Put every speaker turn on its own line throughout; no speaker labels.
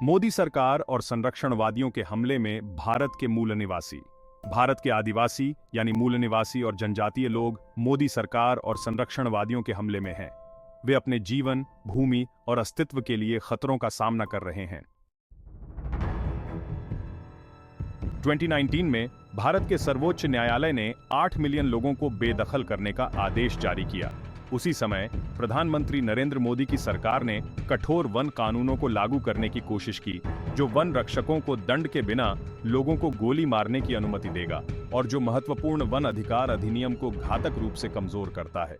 मोदी सरकार और संरक्षणवादियों के हमले में भारत के मूल निवासी, भारत के आदिवासी यानी मूल निवासी और जनजातीय लोग मोदी सरकार और संरक्षणवादियों के हमले में हैं। वे अपने जीवन, भूमि और अस्तित्व के लिए खतरों का सामना कर रहे हैं। 2019 में भारत के सर्वोच्च न्यायालय ने 8 मिलियन लोगों को बेदखल करने का आदेश जारी किया। उसी समय प्रधानमंत्री नरेंद्र मोदी की सरकार ने कठोर वन कानूनों को लागू करने की कोशिश की, जो वन रक्षकों को दंड के बिना लोगों को गोली मारने की अनुमति देगा और जो महत्वपूर्ण वन अधिकार अधिनियम को घातक रूप से कमजोर करता है।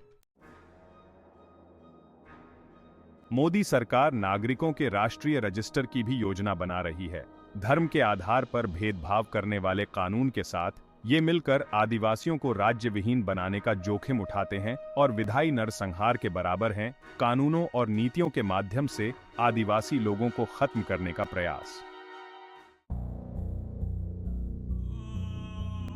मोदी सरकार नागरिकों के राष्ट्रीय रजिस्टर की भी योजना बना रही है। धर्म के आधार पर भेदभाव करने वाले कानून के साथ ये मिलकर आदिवासियों को राज्य विहीन बनाने का जोखिम उठाते हैं और विधायी नरसंहार के बराबर हैं। कानूनों और नीतियों के माध्यम से आदिवासी लोगों को खत्म करने का प्रयास।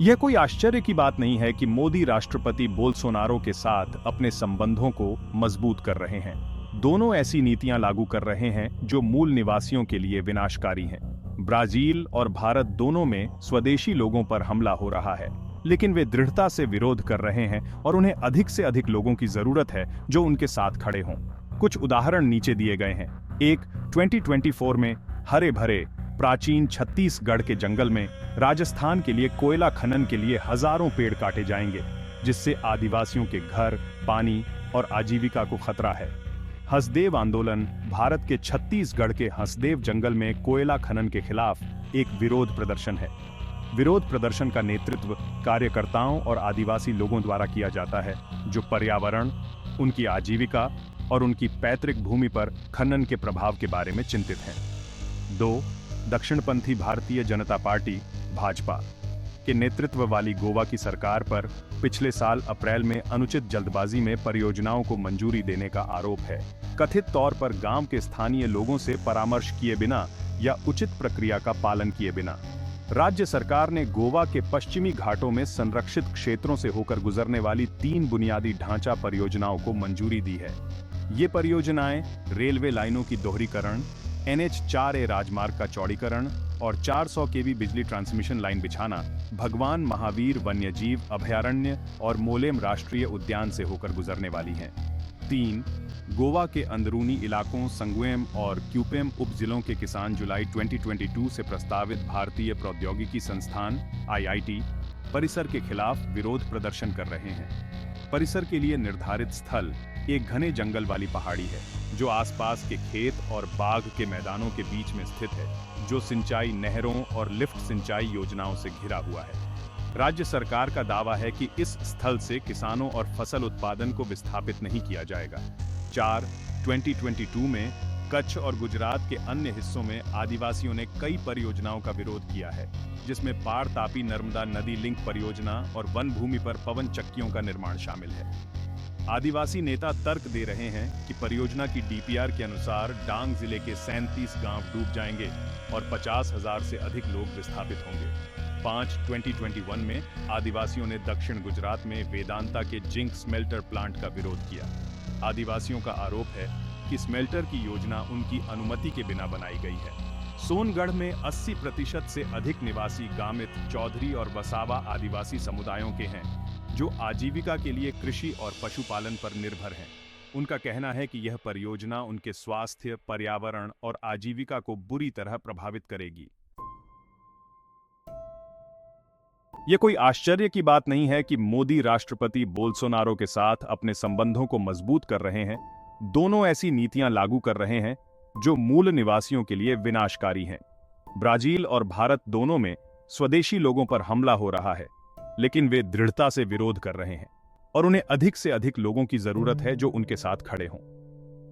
यह कोई आश्चर्य की बात नहीं है कि मोदी राष्ट्रपति बोल्सोनारो के साथ अपने संबंधों को मजबूत कर रहे हैं। दोनों ऐसी नीतियां लागू कर रहे हैं जो मूल निवासियों के लिए विनाशकारी हैं। ब्राजील और भारत दोनों में स्वदेशी लोगों पर हमला हो रहा है, लेकिन वे दृढ़ता से विरोध कर रहे हैं और उन्हें अधिक से अधिक लोगों की जरूरत है जो उनके साथ खड़े हों। कुछ उदाहरण नीचे दिए गए हैं। एक, 2024 में हरे भरे प्राचीन छत्तीसगढ़ के जंगल में राजस्थान के लिए कोयला खनन के लिए हजारों पेड़ काटे जाएंगे, जिससे आदिवासियों के घर, पानी और आजीविका को खतरा है। हसदेव आंदोलन भारत के छत्तीसगढ़ के हसदेव जंगल में कोयला खनन के खिलाफ एक विरोध प्रदर्शन है। विरोध प्रदर्शन का नेतृत्व कार्यकर्ताओं और आदिवासी लोगों द्वारा किया जाता है, जो पर्यावरण, उनकी आजीविका और उनकी पैतृक भूमि पर खनन के प्रभाव के बारे में चिंतित हैं। 2, दक्षिणपंथी भारतीय जनता पार्टी भाजपा के नेतृत्व वाली गोवा की सरकार पर पिछले साल अप्रैल में अनुचित जल्दबाजी में परियोजनाओं को मंजूरी देने का आरोप है। कथित तौर पर गांव के स्थानीय लोगों से परामर्श किए बिना या उचित प्रक्रिया का पालन किए बिना राज्य सरकार ने गोवा के पश्चिमी घाटों में संरक्षित क्षेत्रों से होकर गुजरने वाली 3 बुनियादी ढांचा परियोजनाओं को मंजूरी दी है। ये परियोजनाएं रेलवे लाइनों की दोहरीकरण, NH4A राजमार्ग का चौड़ीकरण और 400 केवी बिजली ट्रांसमिशन लाइन बिछाना, भगवान महावीर वन्यजीव अभयारण्य और मोलेम राष्ट्रीय उद्यान से होकर गुजरने वाली हैं। 3, गोवा के अंदरूनी इलाकों संगुएम और क्यूपेम उप जिलों के किसान जुलाई 2022 से प्रस्तावित भारतीय प्रौद्योगिकी संस्थान IIT परिसर के खिलाफ विरोध प्रदर्शन कर रहे हैं। परिसर के लिए निर्धारित स्थल एक घने जंगल वाली पहाड़ी है, जो आसपास के खेत और बाग के मैदानों के बीच में स्थित है, जो सिंचाई नहरों और लिफ्ट सिंचाई योजनाओं से घिरा हुआ है। राज्य सरकार का दावा है कि इस स्थल से किसानों और फसल उत्पादन को विस्थापित नहीं किया जाएगा। 4, 2022 में कच्छ और गुजरात के अन्य हिस्सों में आदिवासियों ने कई परियोजनाओं का विरोध किया है, जिसमें पार तापी नर्मदा नदी लिंक परियोजना और वन भूमि पर पवन चक्कियों का निर्माण शामिल है। आदिवासी नेता तर्क दे रहे हैं कि परियोजना की DPR के अनुसार डांग जिले के 37 गांव डूब जाएंगे और 50,000 से अधिक लोग विस्थापित होंगे। 5, 2021 में आदिवासियों ने दक्षिण गुजरात में वेदांता के जिंक स्मेल्टर प्लांट का विरोध किया। आदिवासियों का आरोप है कि स्मेल्टर की योजना उनकी अनुमति के बिना बनाई गई है। सोनगढ़ में 80% से अधिक निवासी गामित, चौधरी और वसावा आदिवासी समुदायों के हैं, जो आजीविका के लिए कृषि और पशुपालन पर निर्भर हैं। उनका कहना है कि यह परियोजना उनके स्वास्थ्य, पर्यावरण और आजीविका को बुरी तरह प्रभावित करेगी। यह कोई आश्चर्य की बात नहीं है कि मोदी राष्ट्रपति बोल्सोनारो के साथ अपने संबंधों को मजबूत कर रहे हैं। दोनों ऐसी नीतियां लागू कर रहे हैं जो मूल निवासियों के लिए विनाशकारी हैं। ब्राजील और भारत दोनों में स्वदेशी लोगों पर हमला हो रहा है, लेकिन वे दृढ़ता से विरोध कर रहे हैं और उन्हें अधिक से अधिक लोगों की जरूरत है जो उनके साथ खड़े हों।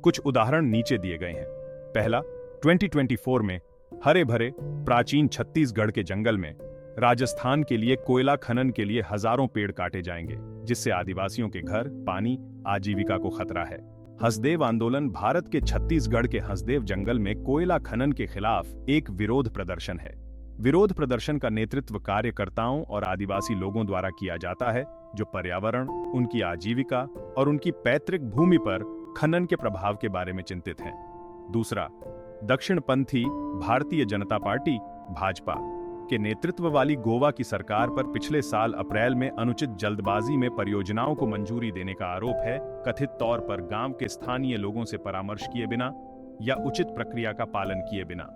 कुछ उदाहरण नीचे दिए गए हैं। पहला, 2024 में हरे भरे प्राचीन छत्तीसगढ़ के जंगल में राजस्थान के लिए कोयला खनन के लिए हजारों पेड़ काटे जाएंगे, जिससे आदिवासियों के घर, पानी, आजीविका को खतरा है। हसदेव आंदोलन भारत के छत्तीसगढ़ के हसदेव जंगल में कोयला खनन के खिलाफ एक विरोध प्रदर्शन है। विरोध प्रदर्शन का नेतृत्व कार्यकर्ताओं और आदिवासी लोगों द्वारा किया जाता है, जो पर्यावरण, उनकी आजीविका और उनकी पैतृक भूमि पर खनन के प्रभाव के बारे में चिंतित हैं। दूसरा, दक्षिणपंथी भारतीय जनता पार्टी भाजपा के नेतृत्व वाली गोवा की सरकार पर पिछले साल अप्रैल में अनुचित जल्दबाजी में परियोजनाओं को मंजूरी देने का आरोप है, कथित तौर पर गांव के स्थानीय लोगों से परामर्श किए बिना या उचित प्रक्रिया का पालन किए बिना।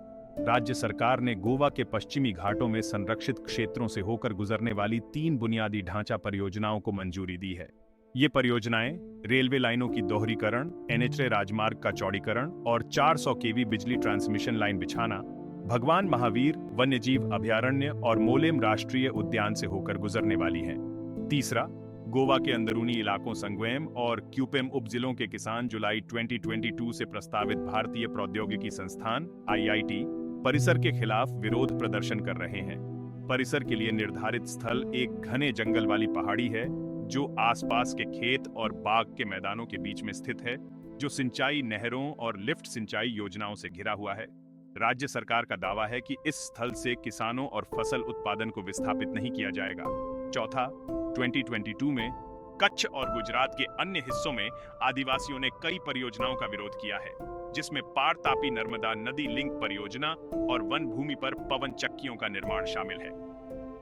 राज्य सरकार ने गोवा के पश्चिमी घाटों में संरक्षित क्षेत्रों से होकर गुजरने वाली 3 बुनियादी ढांचा परियोजनाओं को मंजूरी दी है। ये परियोजनाएं रेलवे लाइनों की दोहरीकरण, NH राजमार्ग का चौड़ीकरण और 400 kV बिजली ट्रांसमिशन लाइन बिछाना, भगवान महावीर वन्यजीव अभयारण्य और मोलेम राष्ट्रीय उद्यान से होकर गुजरने वाली हैं। तीसरा, गोवा के अंदरूनी इलाकों संगवेम और क्यूपेम उपजिलों के किसान जुलाई 2022 से प्रस्तावित भारतीय प्रौद्योगिकी संस्थान IIT परिसर के खिलाफ विरोध प्रदर्शन कर रहे हैं। परिसर के लिए निर्धारित स्थल एक घने जंगल वाली पहाड़ी है जो आसपास के खेत और बाग के मैदानों के बीच में स्थित है, जो सिंचाई नहरों और लिफ्ट सिंचाई योजनाओं से घिरा हुआ है। राज्य सरकार का दावा है कि इस स्थल से किसानों और फसल उत्पादन को विस्थापित नहीं किया जाएगा। चौथा, 2022 में कच्छ और गुजरात के अन्य हिस्सों में आदिवासियों ने कई परियोजनाओं का विरोध किया है, जिसमें पार तापी नर्मदा नदी लिंक परियोजना और वन भूमि पर पवन चक्कियों का निर्माण शामिल है।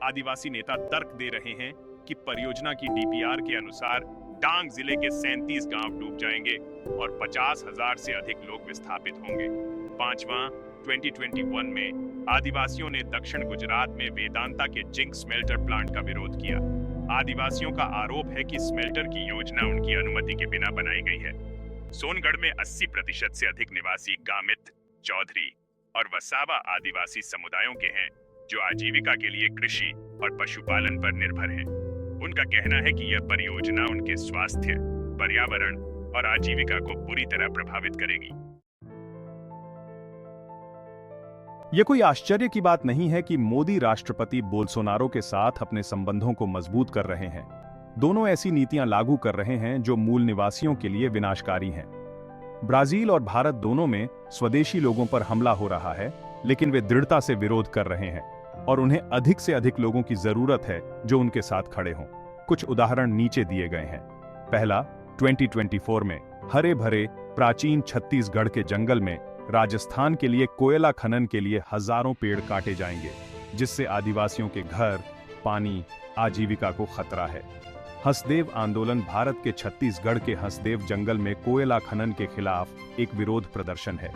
आदिवासी नेता तर्क दे रहे हैं कि परियोजना की DPR के अनुसार डांग जिले के 37 गांव डूब जाएंगे और 50,000 से अधिक लोग विस्थापित होंगे। पांचवां, 2021 में आदिवासियों ने दक्षिण गुजरात में वेदांता के जिंक स्मेल्टर प्लांट का विरोध किया। आदिवासियों का आरोप है कि स्मेल्टर की योजना उनकी अनुमति के बिना बनाई गई है। सोनगढ़ में 80% से अधिक निवासी गामित, चौधरी और वसावा आदिवासी समुदायों के हैं, जो आजीविका के लिए कृषि और पशुपालन पर निर्भर हैं। उनका कहना है कि यह परियोजना उनके स्वास्थ्य, पर्यावरण और आजीविका को बुरी तरह प्रभावित करेगी। यह कोई आश्चर्य की बात नहीं है कि मोदी राष्ट्रपति बोल्सोनारो के साथ अपने संबंधों को मजबूत कर रहे हैं। दोनों ऐसी नीतियां लागू कर रहे हैं जो मूल निवासियों के लिए विनाशकारी हैं। ब्राजील और भारत दोनों में स्वदेशी लोगों पर हमला हो रहा है, लेकिन वे दृढ़ता से विरोध कर रहे हैं और उन्हें अधिक से अधिक लोगों की जरूरत है जो उनके साथ खड़े हों। कुछ उदाहरण नीचे दिए गए हैं। पहला, 2024 में हरे भरे प्राचीन छत्तीसगढ़ के जंगल में राजस्थान के लिए कोयला खनन के लिए हजारों पेड़ काटे जाएंगे, जिससे आदिवासियों के घर, पानी, आजीविका को खतरा है। हसदेव आंदोलन भारत के छत्तीसगढ़ के हसदेव जंगल में कोयला खनन के खिलाफ एक विरोध प्रदर्शन है।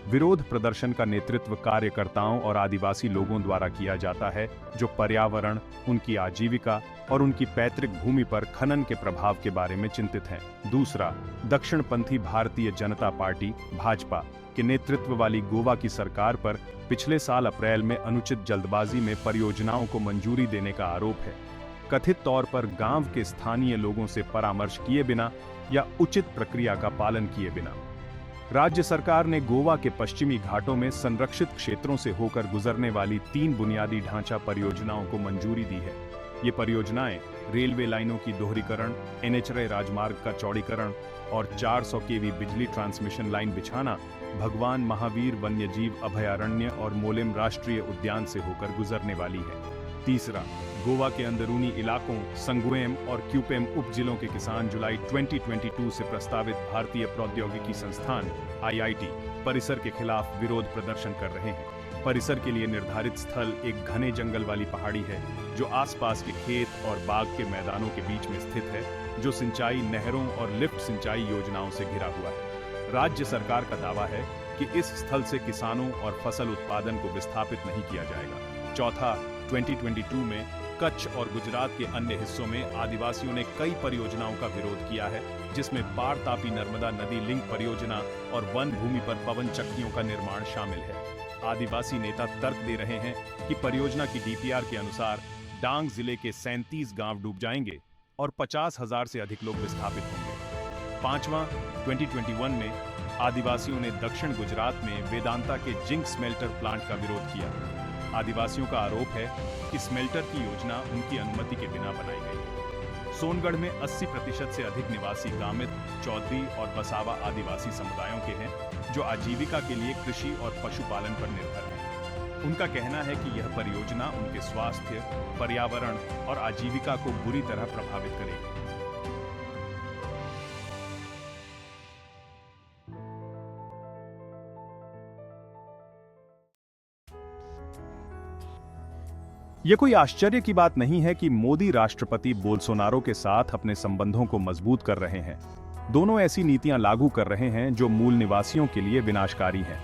विरोध प्रदर्शन का नेतृत्व कार्यकर्ताओं और आदिवासी लोगों द्वारा किया जाता है, जो पर्यावरण, उनकी आजीविका और उनकी पैतृक भूमि पर खनन के प्रभाव के बारे में चिंतित हैं। दूसरा, दक्षिणपंथी भारतीय जनता पार्टी भाजपा के नेतृत्व वाली गोवा की सरकार पर पिछले साल अप्रैल में अनुचित जल्दबाजी में परियोजनाओं को मंजूरी देने का आरोप है, कथित तौर पर गांव के स्थानीय लोगों से परामर्श किए बिना या उचित प्रक्रिया का पालन किए बिना। राज्य सरकार ने गोवा के पश्चिमी घाटों में संरक्षित क्षेत्रों से होकर गुजरने वाली 3 बुनियादी ढांचा परियोजनाओं को मंजूरी दी है। ये परियोजनाएं रेलवे लाइनों की दोहरीकरण, NH राजमार्ग का चौड़ीकरण और 400 kV बिजली ट्रांसमिशन लाइन बिछाना, भगवान महावीर वन्यजीव अभयारण्य और मोलेम राष्ट्रीय उद्यान से होकर गुजरने वाली है। तीसरा, गोवा के अंदरूनी इलाकों संगवेम और क्यूपेम उपजिलों के किसान जुलाई 2022 से प्रस्तावित भारतीय प्रौद्योगिकी संस्थान IIT परिसर के खिलाफ विरोध प्रदर्शन कर रहे हैं। परिसर के लिए निर्धारित स्थल एक घने जंगल वाली पहाड़ी है, जो आसपास के खेत और बाग के मैदानों के बीच में स्थित है, जो सिंचाई नहरों और लिफ्ट सिंचाई योजनाओं से घिरा हुआ है। राज्य सरकार का दावा है कि इस स्थल से किसानों और फसल उत्पादन को विस्थापित नहीं किया जाएगा। चौथा, 2022 में कच्छ और गुजरात के अन्य हिस्सों में आदिवासियों ने कई परियोजनाओं का विरोध किया है, जिसमें पार तापी नर्मदा नदी लिंक परियोजना और वन भूमि पर पवन चक्कियों का निर्माण शामिल है। आदिवासी नेता तर्क दे रहे हैं कि परियोजना की DPR के अनुसार डांग जिले के 37 गांव डूब जाएंगे और 50,000 से अधिक लोग विस्थापित होंगे। पांचवां, 2021 में आदिवासियों ने दक्षिण गुजरात में वेदांता के जिंक स्मेल्टर प्लांट का विरोध किया। आदिवासियों का आरोप है कि स्मेल्टर की योजना उनकी अनुमति के बिना बनाई गई है। सोनगढ़ में 80% से अधिक निवासी गामित, चौधरी और वसावा आदिवासी समुदायों के हैं, जो आजीविका के लिए कृषि और पशुपालन पर निर्भर हैं। उनका कहना है कि यह परियोजना उनके स्वास्थ्य, पर्यावरण और आजीविका को बुरी तरह प्रभावित करेगी। ये कोई आश्चर्य की बात नहीं है कि मोदी राष्ट्रपति बोल्सोनारो के साथ अपने संबंधों को मजबूत कर रहे हैं। दोनों ऐसी नीतियां लागू कर रहे हैं जो मूल निवासियों के लिए विनाशकारी हैं।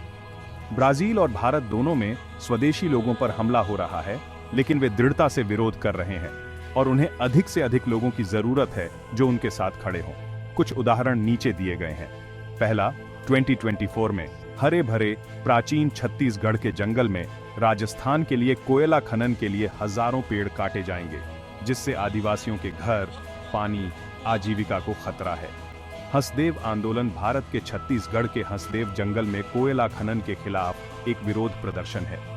ब्राजील और भारत दोनों में स्वदेशी लोगों पर हमला हो रहा है, लेकिन वे दृढ़ता से विरोध कर रहे हैं और उन्हें अधिक से अधिक लोगों की जरूरत है जो उनके साथ खड़े हों। कुछ उदाहरण नीचे दिए गए हैं। पहला, 2024 में हरे भरे प्राचीन छत्तीसगढ़ के जंगल में राजस्थान के लिए कोयला खनन के लिए हजारों पेड़ काटे जाएंगे, जिससे आदिवासियों के घर, पानी, आजीविका को खतरा है। हसदेव आंदोलन भारत के छत्तीसगढ़ के हसदेव जंगल में कोयला खनन के खिलाफ एक विरोध प्रदर्शन है।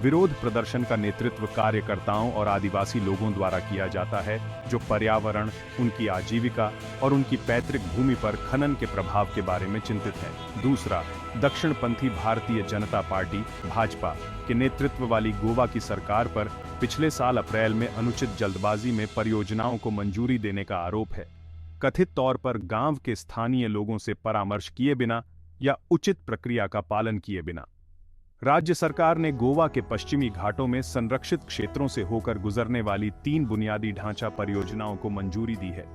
विरोध प्रदर्शन का नेतृत्व कार्यकर्ताओं और आदिवासी लोगों द्वारा किया जाता है, जो पर्यावरण, उनकी आजीविका और उनकी पैतृक भूमि पर खनन के प्रभाव के बारे में चिंतित हैं। दूसरा, दक्षिणपंथी भारतीय जनता पार्टी भाजपा के नेतृत्व वाली गोवा की सरकार पर पिछले साल अप्रैल में अनुचित जल्दबाजी में परियोजनाओं को मंजूरी देने का आरोप है। कथित तौर पर गांव के स्थानीय लोगों से परामर्श किए बिना या उचित प्रक्रिया का पालन किए बिना। राज्य सरकार ने गोवा के पश्चिमी घाटों में संरक्षित क्षेत्रों से होकर गुजरने वाली 3 बुनियादी ढांचा परियोजनाओं को मंजूरी दी है।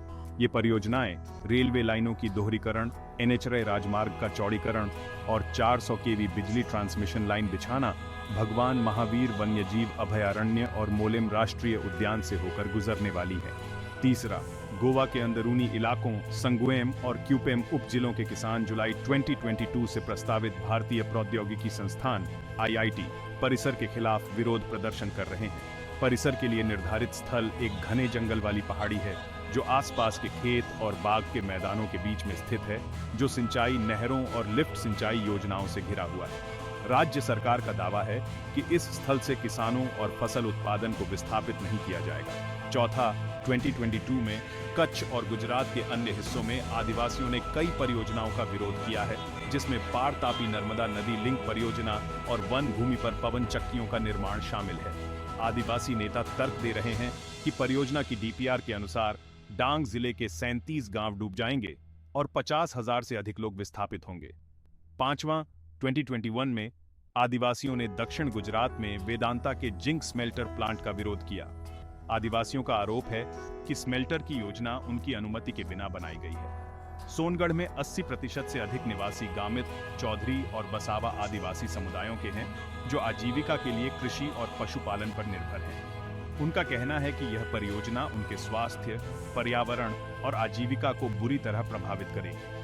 ये परियोजनाएं रेलवे लाइनों की दोहरीकरण, NH राजमार्ग का चौड़ीकरण और 400 kV बिजली ट्रांसमिशन लाइन बिछाना भगवान महावीर वन्यजीव अभयारण्य और मोलेम राष्ट्रीय उद्यान से होकर गुजरने वाली है। तीसरा, गोवा के अंदरूनी इलाकों संगुएम और क्यूपेम उपजिलों के किसान जुलाई 2022 से प्रस्तावित भारतीय प्रौद्योगिकी संस्थान IIT परिसर के खिलाफ विरोध प्रदर्शन कर रहे हैं। परिसर के लिए निर्धारित स्थल एक घने जंगल वाली पहाड़ी है, जो आसपास के खेत और बाग के मैदानों के बीच में स्थित है, जो सिंचाई नहरों और लिफ्ट सिंचाई योजनाओं से घिरा हुआ है। राज्य सरकार का दावा है कि इस स्थल से किसानों और फसल उत्पादन को विस्थापित नहीं किया जाएगा। चौथा, 2022 में कच्छ और गुजरात के अन्य हिस्सों में आदिवासियों ने कई परियोजनाओं का विरोध किया है, जिसमें पार तापी नर्मदा नदी लिंक परियोजना और वन भूमि पर पवन चक्कियों का निर्माण शामिल है। आदिवासी नेता तर्क दे रहे हैं कि परियोजना की DPR के अनुसार डांग जिले के 37 गांव डूब जाएंगे और 50,000 से अधिक लोग विस्थापित होंगे। पांचवां, 2021 में आदिवासियों ने दक्षिण गुजरात में वेदांता के जिंक स्मेल्टर प्लांट का विरोध किया। आदिवासियों का आरोप है कि स्मेल्टर की योजना उनकी अनुमति के बिना बनाई गई है। सोनगढ़ में 80% से अधिक निवासी गामित, चौधरी और बसावा आदिवासी समुदायों के हैं, जो आजीविका के लिए कृषि और पशुपालन पर निर्भर हैं। उनका कहना है कि यह परियोजना उनके स्वास्थ्य, पर्यावरण और आजीविका को बुरी तरह प्रभावित करेगी।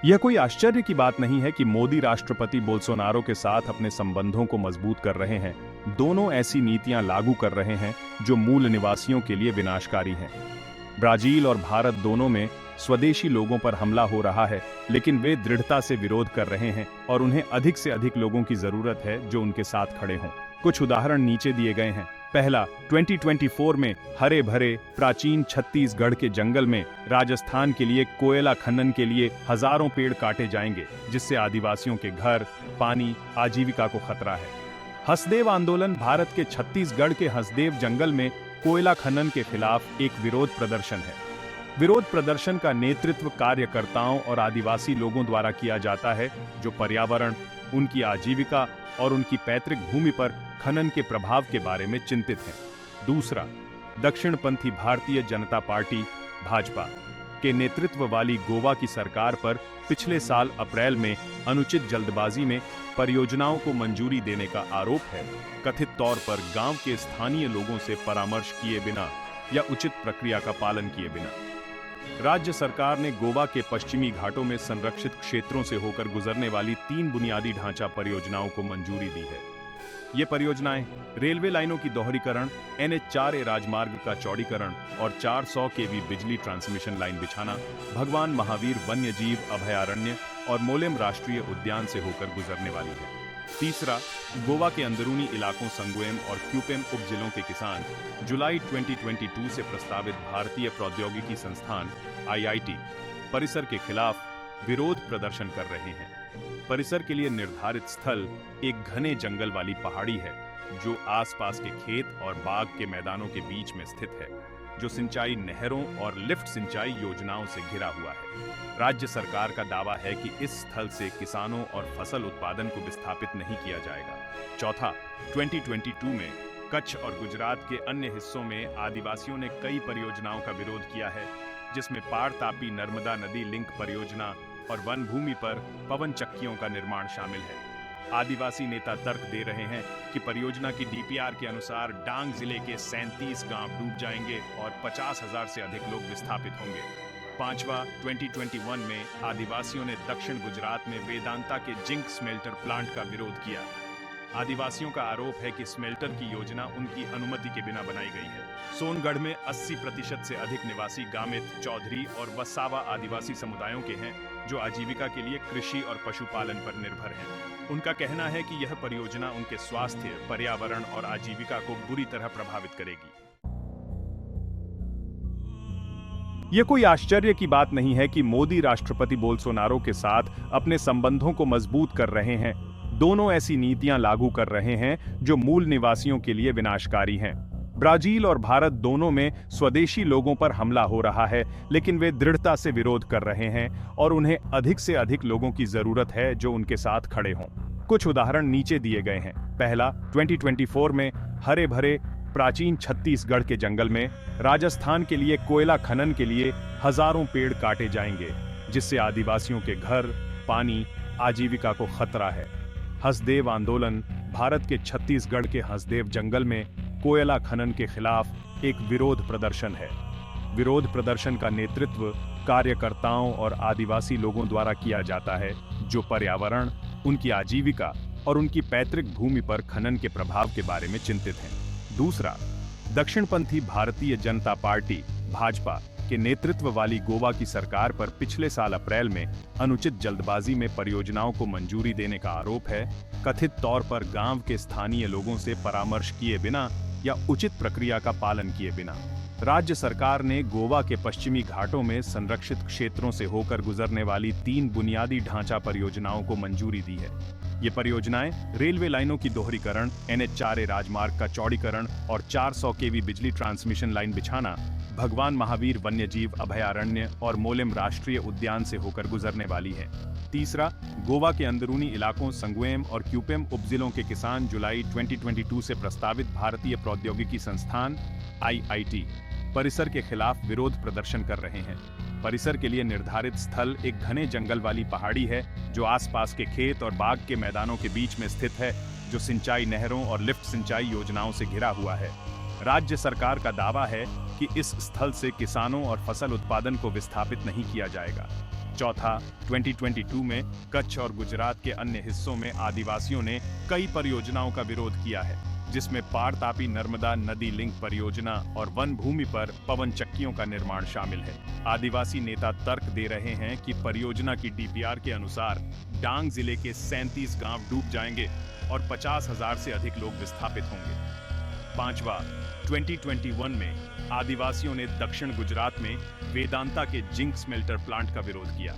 यह कोई आश्चर्य की बात नहीं है कि मोदी राष्ट्रपति बोल्सोनारो के साथ अपने संबंधों को मजबूत कर रहे हैं। दोनों ऐसी नीतियां लागू कर रहे हैं जो मूल निवासियों के लिए विनाशकारी हैं। ब्राजील और भारत दोनों में स्वदेशी लोगों पर हमला हो रहा है, लेकिन वे दृढ़ता से विरोध कर रहे हैं और उन्हें अधिक से अधिक लोगों की जरूरत है जो उनके साथ खड़े हों। कुछ उदाहरण नीचे दिए गए हैं। पहला, 2024 में हरे भरे प्राचीन छत्तीसगढ़ के जंगल में राजस्थान के लिए कोयला खनन के लिए हजारों पेड़ काटे जाएंगे, जिससे आदिवासियों के घर, पानी, आजीविका को खतरा है। हसदेव आंदोलन भारत के छत्तीसगढ़ के हसदेव जंगल में कोयला खनन के खिलाफ एक विरोध प्रदर्शन है। विरोध प्रदर्शन का नेतृत्व कार्यकर्ताओं और आदिवासी लोगों द्वारा किया जाता है, जो पर्यावरण, उनकी आजीविका और उनकी पैतृक भूमि पर खनन के प्रभाव के बारे में चिंतित हैं। दूसरा, दक्षिणपंथी भारतीय जनता पार्टी भाजपा के नेतृत्व वाली गोवा की सरकार पर पिछले साल अप्रैल में अनुचित जल्दबाजी में परियोजनाओं को मंजूरी देने का आरोप है। कथित तौर पर गांव के स्थानीय लोगों से परामर्श किए बिना या उचित प्रक्रिया का पालन किए बिना। राज्य सरकार ने गोवा के पश्चिमी घाटों में संरक्षित क्षेत्रों से होकर गुजरने वाली 3 बुनियादी ढांचा परियोजनाओं को मंजूरी दी है। ये परियोजनाएं रेलवे लाइनों की दोहरीकरण, NH राजमार्ग का चौड़ीकरण और 400 kV बिजली ट्रांसमिशन लाइन बिछाना भगवान महावीर वन्यजीव अभयारण्य और मोलेम राष्ट्रीय उद्यान से होकर गुजरने वाली है। तीसरा, गोवा के अंदरूनी इलाकों संगुएम और क्यूपेम उपजिलों के किसान जुलाई 2022 से प्रस्तावित भारतीय प्रौद्योगिकी संस्थान IIT परिसर के खिलाफ विरोध प्रदर्शन कर रहे हैं। परिसर के लिए निर्धारित स्थल एक घने जंगल वाली पहाड़ी है, जो आसपास के खेत और बाग के मैदानों के बीच में स्थित है। जो सिंचाई नहरों और लिफ्ट सिंचाई योजनाओं से घिरा हुआ है। राज्य सरकार का दावा है कि इस स्थल से किसानों और फसल उत्पादन को विस्थापित नहीं किया जाएगा। चौथा, 2022 में कच्छ और गुजरात के अन्य हिस्सों में आदिवासियों ने कई परियोजनाओं का विरोध किया है, जिसमें पार तापी नर्मदा नदी लिंक परियोजना और वन भूमि पर पवन चक्कियों का निर्माण शामिल है। आदिवासी नेता तर्क दे रहे हैं कि परियोजना की डीपीआर के अनुसार डांग जिले के 37 गांव डूब जाएंगे और 50,000 से अधिक लोग विस्थापित होंगे। पांचवा, 2021 में आदिवासियों ने दक्षिण गुजरात में वेदांता के जिंक स्मेल्टर प्लांट का विरोध किया। आदिवासियों का आरोप है कि स्मेल्टर की योजना उनकी अनुमति के बिना बनाई गई है। सोनगढ़ में 80% से अधिक निवासी गामित, चौधरी और वसावा आदिवासी समुदायों के हैं, जो आजीविका के लिए कृषि और पशुपालन पर निर्भर हैं। उनका कहना है कि यह परियोजना उनके स्वास्थ्य, पर्यावरण और आजीविका को बुरी तरह प्रभावित करेगी। यह कोई आश्चर्य की बात नहीं है कि मोदी राष्ट्रपति बोल्सोनारो के साथ अपने संबंधों को मजबूत कर रहे हैं। दोनों ऐसी नीतियां लागू कर रहे हैं जो मूल निवासियों के लिए विनाशकारी हैं। ब्राजील और भारत दोनों में स्वदेशी लोगों पर हमला हो रहा है, लेकिन वे दृढ़ता से विरोध कर रहे हैं और उन्हें अधिक से अधिक लोगों की जरूरत है जो उनके साथ खड़े हों। कुछ उदाहरण नीचे दिए गए हैं। पहला, 2024 में हरे भरे प्राचीन छत्तीसगढ़ के जंगल में राजस्थान के लिए कोयला खनन के लिए हजारों पेड़ काटे जाएंगे, जिससे आदिवासियों के घर, पानी, आजीविका को खतरा है। हसदेव आंदोलन भारत के छत्तीसगढ़ के हसदेव जंगल में कोयला खनन के खिलाफ एक विरोध प्रदर्शन है। विरोध प्रदर्शन का नेतृत्व कार्यकर्ताओं और आदिवासी लोगों द्वारा किया जाता है, जो पर्यावरण, उनकी आजीविका और उनकी पैतृक भूमि पर खनन के प्रभाव के बारे में चिंतित हैं। दूसरा, दक्षिणपंथी भारतीय जनता पार्टी भाजपा के नेतृत्व वाली गोवा की सरकार पर पिछले साल अप्रैल में अनुचित जल्दबाजी में परियोजनाओं को मंजूरी देने का आरोप है, कथित तौर पर गांव के स्थानीय लोगों से परामर्श किए बिना या उचित प्रक्रिया का पालन किए बिना। राज्य सरकार ने गोवा के पश्चिमी घाटों में संरक्षित क्षेत्रों से होकर गुजरने वाली 3 बुनियादी ढांचा परियोजनाओं को मंजूरी दी है। ये परियोजनाएं रेलवे लाइनों की दोहरीकरण, NH4A राजमार्ग का चौड़ीकरण और 400 kV बिजली ट्रांसमिशन लाइन बिछाना, भगवान महावीर वन्यजीव अभयारण्य और मोलेम राष्ट्रीय उद्यान से होकर गुजरने वाली है। तीसरा, गोवा के अंदरूनी इलाकों संगुएम और क्यूपेम उपजिलों के किसान जुलाई 2022 से प्रस्तावित भारतीय प्रौद्योगिकी संस्थान IIT परिसर के खिलाफ विरोध प्रदर्शन कर रहे हैं। परिसर के लिए निर्धारित स्थल एक घने जंगल वाली पहाड़ी है, जो आसपास के खेत और बाग के मैदानों के बीच में स्थित है, जो सिंचाई नहरों और लिफ्ट सिंचाई योजनाओं से घिरा हुआ है। राज्य सरकार का दावा है कि इस स्थल से किसानों और फसल उत्पादन को विस्थापित नहीं किया जाएगा। चौथा, 2022 में कच्छ और गुजरात के अन्य हिस्सों में आदिवासियों ने कई परियोजनाओं का विरोध किया है, जिसमें पार तापी नर्मदा नदी लिंक परियोजना और वन भूमि पर पवन चक्कियों का निर्माण शामिल है। आदिवासी नेता तर्क दे रहे हैं कि परियोजना की डीपीआर के अनुसार डांग जिले के 37 गांव डूब जाएंगे और 50,000 से अधिक लोग विस्थापित होंगे। पांचवा, 2021 में आदिवासियों ने दक्षिण गुजरात में वेदांता के जिंक स्मेल्टर प्लांट का विरोध किया।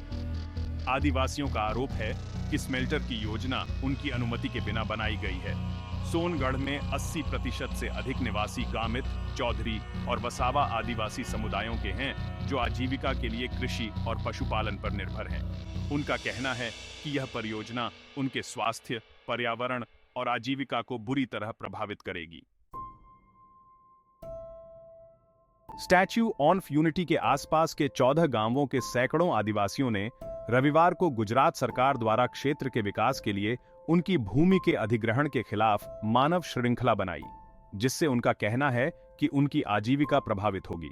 आदिवासियों का आरोप है कि स्मेल्टर की योजना उनकी अनुमति के बिना बनाई गई है। सोनगढ़ में 80% से अधिक निवासी गामित, चौधरी और वसावा आदिवासी समुदायों के हैं, जो आजीविका के लिए कृषि और पशुपालन पर निर्भर हैं। उनका कहना है कि यह परियोजना उनके स्वास्थ्य, पर्यावरण और आजीविका को बुरी तरह प्रभावित करेगी। स्टैच्यू ऑफ यूनिटी के आसपास के 14 गांवों के सैकड़ों आदिवासियों ने रविवार को गुजरात सरकार द्वारा क्षेत्र के विकास के लिए उनकी भूमि के अधिग्रहण के खिलाफ मानव श्रृंखला बनाई, जिससे उनका कहना है कि उनकी आजीविका प्रभावित होगी।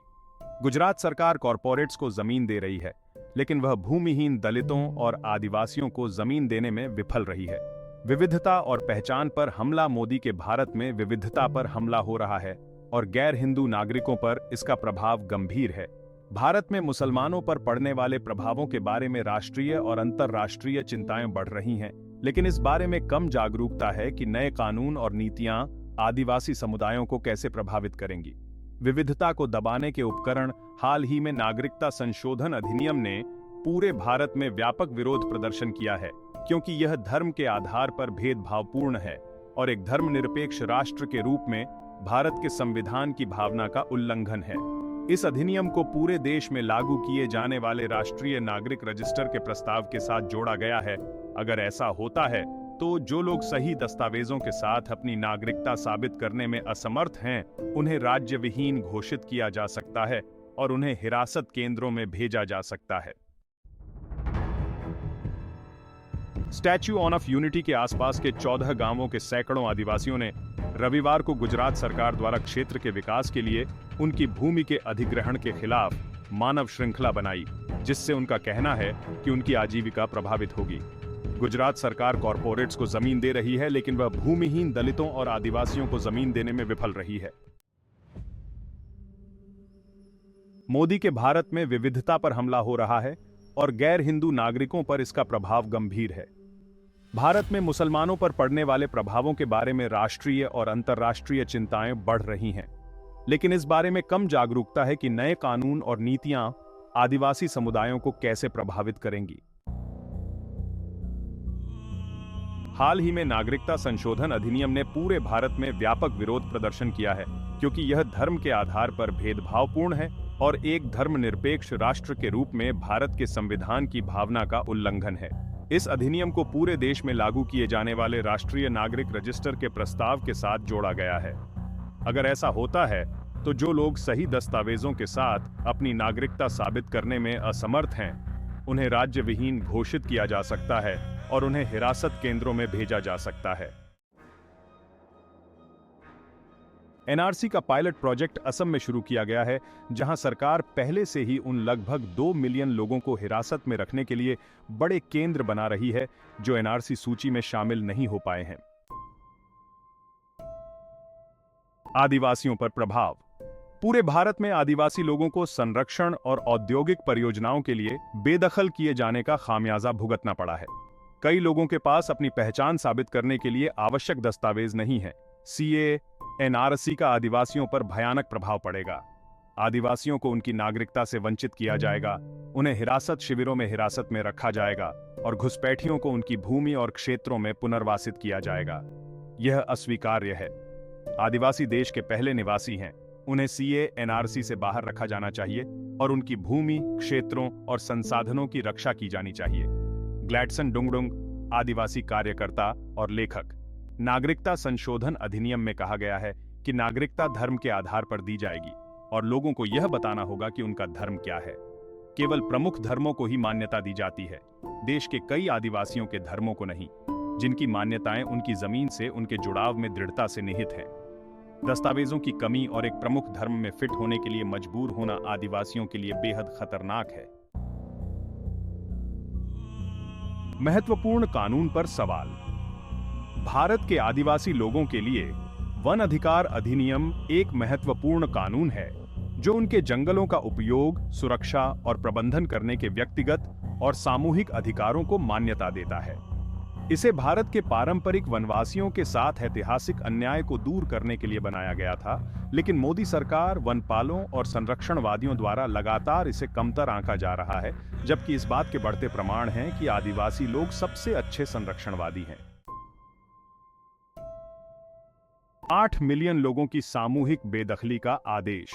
गुजरात सरकार कॉरपोरेट्स को जमीन दे रही है, लेकिन वह भूमिहीन दलितों और आदिवासियों को जमीन देने में विफल रही है। विविधता और पहचान पर हमला। मोदी के भारत में विविधता पर हमला हो रहा है और गैर हिंदू नागरिकों पर इसका प्रभाव गंभीर है। भारत में मुसलमानों पर पड़ने वाले प्रभावों के बारे में राष्ट्रीय और अंतर्राष्ट्रीय चिंताएं बढ़ रही हैं, लेकिन इस बारे में कम जागरूकता है कि नए कानून और नीतियां आदिवासी समुदायों को कैसे प्रभावित करेंगी। विविधता को दबाने के उपकरण। हाल ही में नागरिकता संशोधन अधिनियम ने पूरे भारत में व्यापक विरोध प्रदर्शन किया है, क्योंकि यह धर्म के आधार पर भेदभावपूर्ण है और एक धर्मनिरपेक्ष राष्ट्र के रूप में भारत के संविधान की भावना का उल्लंघन है। इस अधिनियम को पूरे देश में लागू किए जाने वाले राष्ट्रीय नागरिक रजिस्टर के प्रस्ताव के साथ जोड़ा गया है। अगर ऐसा होता है तो जो लोग सही दस्तावेजों के साथ अपनी नागरिकता साबित करने में असमर्थ हैं, उन्हें राज्य विहीन घोषित किया जा सकता है और उन्हें हिरासत केंद्रों में भेजा जा सकता है। स्टैच्यू ऑफ यूनिटी के आसपास के 14 गांवों के सैकड़ों आदिवासियों ने रविवार को गुजरात सरकार द्वारा क्षेत्र के विकास के लिए उनकी भूमि के अधिग्रहण के खिलाफ मानव श्रृंखला बनाई, जिससे उनका कहना है कि उनकी आजीविका प्रभावित होगी। गुजरात सरकार कॉरपोरेट्स को जमीन दे रही है, लेकिन वह भूमिहीन दलितों और आदिवासियों को जमीन देने में विफल रही है। मोदी के भारत में विविधता पर हमला हो रहा है और गैर हिंदू नागरिकों पर इसका प्रभाव गंभीर है। भारत में मुसलमानों पर पड़ने वाले प्रभावों के बारे में राष्ट्रीय और अंतर्राष्ट्रीय चिंताएं बढ़ रही हैं, लेकिन इस बारे में कम जागरूकता है कि नए कानून और नीतियां आदिवासी समुदायों को कैसे प्रभावित करेंगी। हाल ही में नागरिकता संशोधन अधिनियम ने पूरे भारत में व्यापक विरोध प्रदर्शन किया है, क्योंकि यह धर्म के आधार पर भेदभावपूर्ण है और एक धर्मनिरपेक्ष राष्ट्र के रूप में भारत के संविधान की भावना का उल्लंघन है। इस अधिनियम को पूरे देश में लागू किए जाने वाले राष्ट्रीय नागरिक रजिस्टर के प्रस्ताव के साथ जोड़ा गया है। अगर ऐसा होता है तो जो लोग सही दस्तावेजों के साथ अपनी नागरिकता साबित करने में असमर्थ हैं, उन्हें राज्य विहीन घोषित किया जा सकता है और उन्हें हिरासत केंद्रों में भेजा जा सकता है। एनआरसी का पायलट प्रोजेक्ट असम में शुरू किया गया है, जहां सरकार पहले से ही उन लगभग 2 मिलियन लोगों को हिरासत में रखने के लिए बड़े केंद्र बना रही है जो एनआरसी सूची में शामिल नहीं हो पाए हैं। आदिवासियों पर प्रभाव। पूरे भारत में आदिवासी लोगों को संरक्षण और औद्योगिक परियोजनाओं के लिए बेदखल किए जाने का खामियाजा भुगतना पड़ा है। कई लोगों के पास अपनी पहचान साबित करने के लिए आवश्यक दस्तावेज नहीं है। सीए एनआरसी का आदिवासियों पर भयानक प्रभाव पड़ेगा। आदिवासियों को उनकी नागरिकता से वंचित किया जाएगा, उन्हें हिरासत शिविरों में हिरासत में रखा जाएगा और घुसपैठियों को उनकी भूमि और क्षेत्रों में पुनर्वासित किया जाएगा। यह अस्वीकार्य है। आदिवासी देश के पहले निवासी हैं, उन्हें सीए एनआरसी से बाहर रखा जाना चाहिए और उनकी भूमि, क्षेत्रों और संसाधनों की रक्षा की जानी चाहिए। ग्लैडसन डुंगडुंग, आदिवासी कार्यकर्ता और लेखक। नागरिकता संशोधन अधिनियम में कहा गया है कि नागरिकता धर्म के आधार पर दी जाएगी और लोगों को यह बताना होगा कि उनका धर्म क्या है। केवल प्रमुख धर्मों को ही मान्यता दी जाती है, देश के कई आदिवासियों के धर्मों को नहीं, जिनकी मान्यताएं उनकी जमीन से उनके जुड़ाव में दृढ़ता से निहित हैं। दस्तावेजों की कमी और एक प्रमुख धर्म में फिट होने के लिए मजबूर होना आदिवासियों के लिए बेहद खतरनाक है। महत्वपूर्ण कानून पर सवाल। भारत के आदिवासी लोगों के लिए वन अधिकार अधिनियम एक महत्वपूर्ण कानून है जो उनके जंगलों का उपयोग, सुरक्षा और प्रबंधन करने के व्यक्तिगत और सामूहिक अधिकारों को मान्यता देता है। इसे भारत के पारंपरिक वनवासियों के साथ ऐतिहासिक अन्याय को दूर करने के लिए बनाया गया था, लेकिन मोदी सरकार, वनपालों और संरक्षणवादियों द्वारा लगातार इसे कमतर आंका जा रहा है, जबकि इस बात के बढ़ते प्रमाण हैं कि आदिवासी लोग सबसे अच्छे संरक्षणवादी हैं। 8 मिलियन लोगों की सामूहिक बेदखली का आदेश।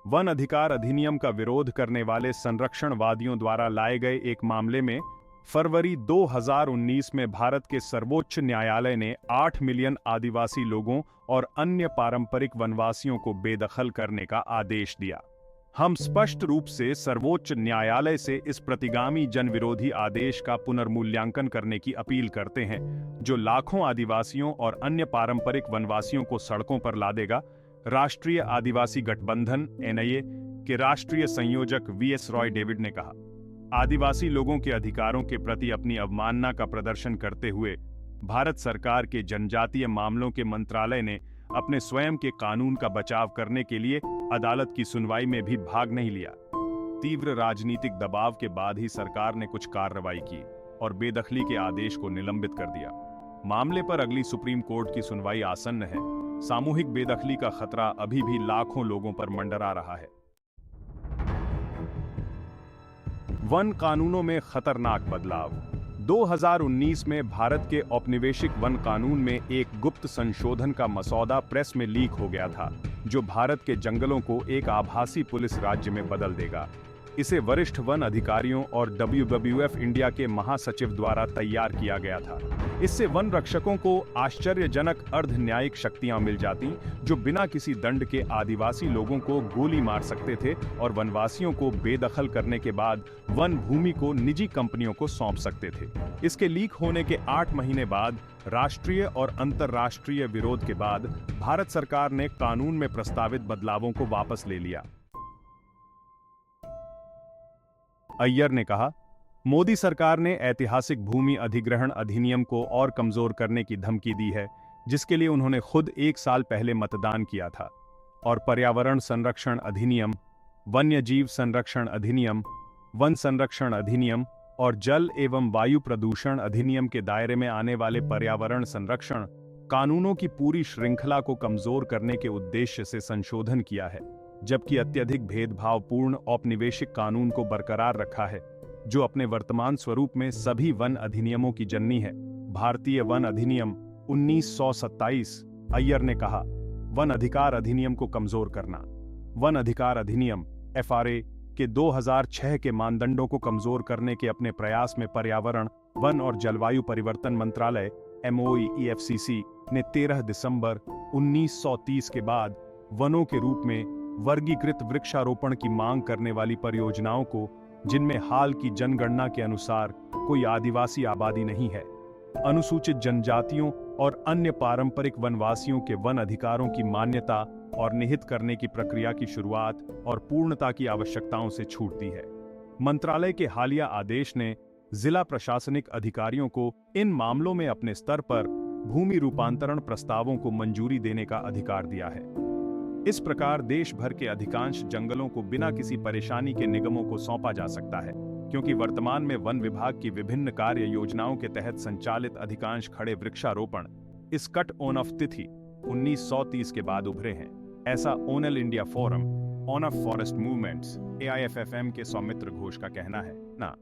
वन अधिकार अधिनियम का विरोध करने वाले संरक्षणवादियों द्वारा लाए गए एक मामले में फरवरी 2019 में भारत के सर्वोच्च न्यायालय ने 8 मिलियन आदिवासी लोगों और अन्य पारंपरिक वनवासियों को बेदखल करने का आदेश दिया। हम स्पष्ट रूप से सर्वोच्च न्यायालय से इस प्रतिगामी जनविरोधी आदेश का पुनर्मूल्यांकन करने की अपील करते हैं, जो लाखों आदिवासियों और अन्य पारंपरिक वनवासियों को सड़कों पर ला देगा। राष्ट्रीय आदिवासी गठबंधन (एनआईए) के राष्ट्रीय संयोजक वीएस रॉय डेविड ने कहा, आदिवासी लोगों के अधिकारों के प्रति अपनी अवमानना का प्रदर्शन करते हुए भारत सरकार के जनजातीय मामलों के मंत्रालय ने अपने स्वयं के कानून का बचाव करने के लिए अदालत की सुनवाई में भी भाग नहीं लिया। तीव्र राजनीतिक दबाव के बाद ही सरकार ने कुछ कार्रवाई की और बेदखली के आदेश को निलंबित कर दिया। मामले पर अगली सुप्रीम कोर्ट की सुनवाई आसन्न है। सामूहिक बेदखली का खतरा अभी भी लाखों लोगों पर मंडरा रहा है। वन कानूनों में खतरनाक बदलाव। 2019 में भारत के औपनिवेशिक वन कानून में एक गुप्त संशोधन का मसौदा प्रेस में लीक हो गया था, जो भारत के जंगलों को एक आभासी पुलिस राज्य में बदल देगा। इसे वरिष्ठ वन अधिकारियों और WWF इंडिया के महासचिव द्वारा तैयार किया गया था। इससे वन रक्षकों को आश्चर्यजनक अर्ध न्यायिक शक्तियां मिल जाती, जो बिना किसी दंड के आदिवासी लोगों को गोली मार सकते थे और वनवासियों को बेदखल करने के बाद वन भूमि को निजी कंपनियों को सौंप सकते थे। इसके लीक होने के 8 महीने बाद राष्ट्रीय और अंतर्राष्ट्रीय विरोध के बाद भारत सरकार ने कानून में प्रस्तावित बदलावों को वापस ले लिया। अय्यर ने कहा, मोदी सरकार ने ऐतिहासिक भूमि अधिग्रहण अधिनियम को और कमजोर करने की धमकी दी है, जिसके लिए उन्होंने खुद 1 साल पहले मतदान किया था, और पर्यावरण संरक्षण अधिनियम, वन्यजीव संरक्षण अधिनियम, वन संरक्षण अधिनियम और जल एवं वायु प्रदूषण अधिनियम के दायरे में आने वाले पर्यावरण संरक्षण कानूनों की पूरी श्रृंखला को कमजोर करने के उद्देश्य से संशोधन किया है, जबकि अत्यधिक भेदभावपूर्ण औपनिवेशिक कानून को बरकरार रखा है, जो अपने वर्तमान स्वरूप में सभी वन अधिनियमों की जननी है। भारतीय वन अधिनियम 1927, अय्यर ने कहा, वन अधिकार अधिनियम को कमजोर करना। वन अधिकार अधिनियम FRA के 2006 के मानदंडों को कमजोर करने के अपने प्रयास में पर्यावरण, वन और जलवायु परिवर्तन मंत्रालय MoE-EFCC ने 13 दिसंबर 1930 के बाद वनों के रूप में वर्गीकृत वृक्षारोपण की मांग करने वाली परियोजनाओं को, जिनमें हाल की जनगणना के अनुसार कोई आदिवासी आबादी नहीं है, अनुसूचित जनजातियों और अन्य पारंपरिक वनवासियों के वन अधिकारों की मान्यता और निहित करने की प्रक्रिया की शुरुआत और पूर्णता की आवश्यकताओं से छूट दी है। मंत्रालय के हालिया आदेश ने जिला प्रशासनिक अधिकारियों को इन मामलों में अपने स्तर पर भूमि रूपांतरण प्रस्तावों को मंजूरी देने का अधिकार दिया है। इस प्रकार देश भर के अधिकांश जंगलों को बिना किसी परेशानी के निगमों को सौंपा जा सकता है, क्योंकि वर्तमान में वन विभाग की विभिन्न कार्य योजनाओं के तहत संचालित अधिकांश खड़े वृक्षारोपण इस कट ऑन ऑफ तिथि 1930 के बाद उभरे हैं। ऐसा all India forum on off forest movements AIFFM के सौमित्र घोष का कहना है ना।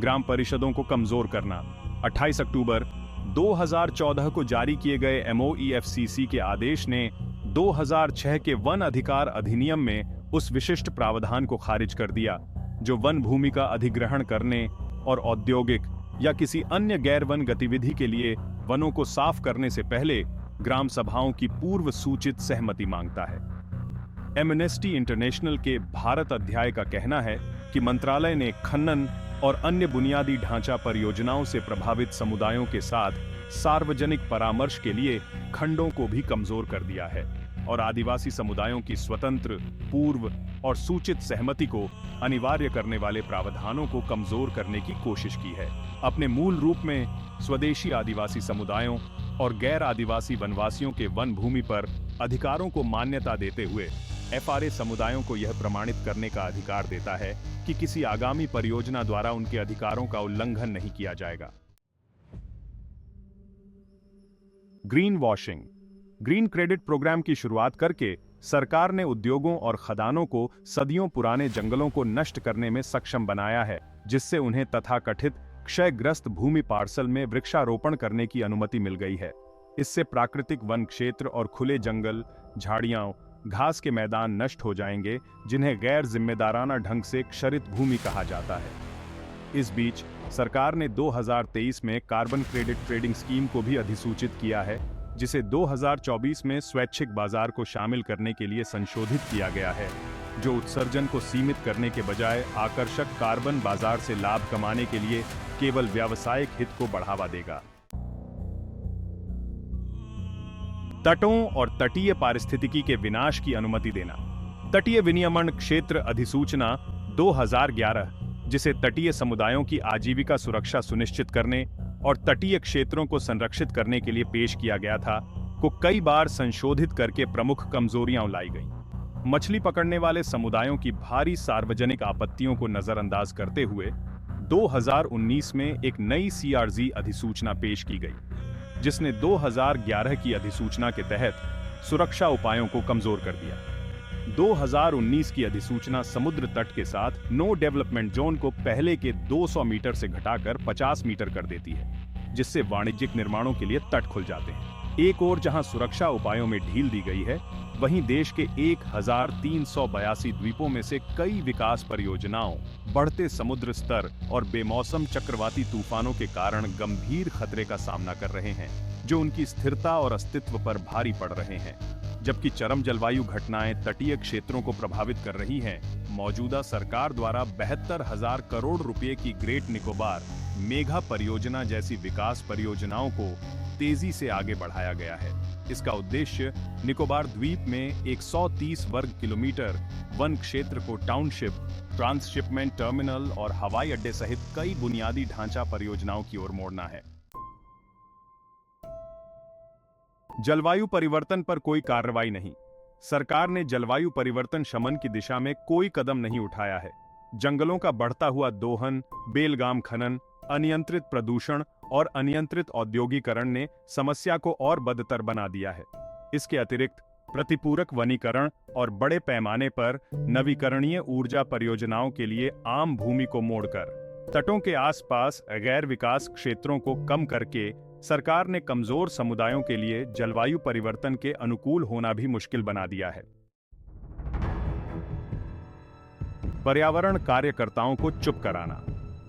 ग्राम परिषदों को कमजोर करना। 28 अक्टूबर 2014 को जारी किए गए MoE-EFCC के आदेश ने 2006 के वन अधिकार अधिनियम में उस विशिष्ट प्रावधान को खारिज कर दिया, जो वन भूमि का अधिग्रहण करने और औद्योगिक या किसी अन्य गैर वन गतिविधि के लिए वनों को साफ करने से पहले ग्राम सभाओं की पूर्व सूचित सहमति मांगता है। एमनेस्टी इंटरनेशनल के भारत अध्याय का कहना है कि मंत्रालय ने खनन और अन्य बुनियादी ढांचा परियोजनाओं से प्रभावित समुदायों के साथ सार्वजनिक परामर्श के लिए खंडों को भी कमजोर कर दिया है और आदिवासी समुदायों की स्वतंत्र, पूर्व और सूचित सहमति को अनिवार्य करने वाले प्रावधानों को कमजोर करने की कोशिश की है। अपने मूल रूप में स्वदेशी आदिवासी समुदायों और गैर आदिवासी वनवासियों के वन भूमि पर अधिकारों को मान्यता देते हुए FRA समुदायों को यह प्रमाणित करने का अधिकार देता है कि किसी आगामी परियोजना द्वारा उनके अधिकारों का उल्लंघन नहीं किया जाएगा। Greenwashing. Green credit programme की शुरुआत करके सरकार ने उद्योगों और खदानों को सदियों पुराने जंगलों को नष्ट करने में सक्षम बनाया है, जिससे उन्हें तथाकथित क्षयग्रस्त भूमि पार्सल में वृक्षारोपण करने की अनुमति मिल गई है। इससे प्राकृतिक वन क्षेत्र और खुले जंगल, झाड़ियां, घास के मैदान नष्ट हो जाएंगे, जिन्हें गैर जिम्मेदाराना ढंग से क्षरित भूमि कहा जाता है। इस बीच सरकार ने 2023 में कार्बन क्रेडिट ट्रेडिंग स्कीम को भी अधिसूचित किया है, जिसे 2024 में स्वैच्छिक बाजार को शामिल करने के लिए संशोधित किया गया है, जो उत्सर्जन को सीमित करने के बजाय आकर्षक कार्बन बाजार से लाभ कमाने के लिए केवल व्यावसायिक हित को बढ़ावा देगा। तटों और तटीय पारिस्थितिकी के विनाश की अनुमति देना। तटीय विनियमन क्षेत्र अधिसूचना 2011, जिसे तटीय समुदायों की आजीविका सुरक्षा सुनिश्चित करने और तटीय क्षेत्रों को संरक्षित करने के लिए पेश किया गया था, को कई बार संशोधित करके प्रमुख कमजोरियां लाई गईं। मछली पकड़ने वाले समुदायों की भारी सार्वजनिक आपत्तियों को नजरअंदाज करते हुए 2019 में एक नई CRZ अधिसूचना पेश की गई, जिसने 2011 की अधिसूचना के तहत सुरक्षा उपायों को कमजोर कर दिया। 2019 की अधिसूचना समुद्र तट के साथ नो डेवलपमेंट जोन को पहले के 200 मीटर से घटाकर 50 मीटर कर देती है, जिससे वाणिज्यिक निर्माणों के लिए तट खुल जाते हैं। एक ओर जहां सुरक्षा उपायों में ढील दी गई है, वहीं देश के 1382 द्वीपों में से कई विकास परियोजनाओं बढ़ते समुद्र स्तर और बेमौसम चक्रवाती तूफानों के कारण गंभीर खतरे का सामना कर रहे हैं, जो उनकी स्थिरता और अस्तित्व पर भारी पड़ रहे हैं। जबकि चरम जलवायु घटनाएं तटीय क्षेत्रों को प्रभावित कर रही हैं, मौजूदा सरकार द्वारा 72,000 करोड़ रुपए की ग्रेट निकोबार मेगा परियोजना जैसी विकास परियोजनाओं को तेजी से आगे बढ़ाया गया है। इसका उद्देश्य निकोबार द्वीप में 130 वर्ग किलोमीटर वन क्षेत्र को टाउनशिप, ट्रांसशिपमेंट टर्मिनल और हवाई अड्डे सहित कई बुनियादी ढांचा परियोजनाओं की ओर मोड़ना है। जलवायु परिवर्तन पर कोई कार्रवाई नहीं। सरकार ने जलवायु परिवर्तन शमन की दिशा में कोई कदम नहीं उठाया है। जंगलों का बढ़ता हुआ दोहन, बेलगाम खनन, अनियंत्रित प्रदूषण और अनियंत्रित औद्योगिकरण ने समस्या को और बदतर बना दिया है। इसके अतिरिक्त प्रतिपूरक वनीकरण और बड़े पैमाने पर नवीकरणीय ऊर्जा परियोजनाओं के लिए आम भूमि को मोड़कर तटों के आसपास गैर विकास क्षेत्रों को कम करके सरकार ने कमजोर समुदायों के लिए जलवायु परिवर्तन के अनुकूल होना भी मुश्किल बना दिया है। पर्यावरण कार्यकर्ताओं को चुप कराना।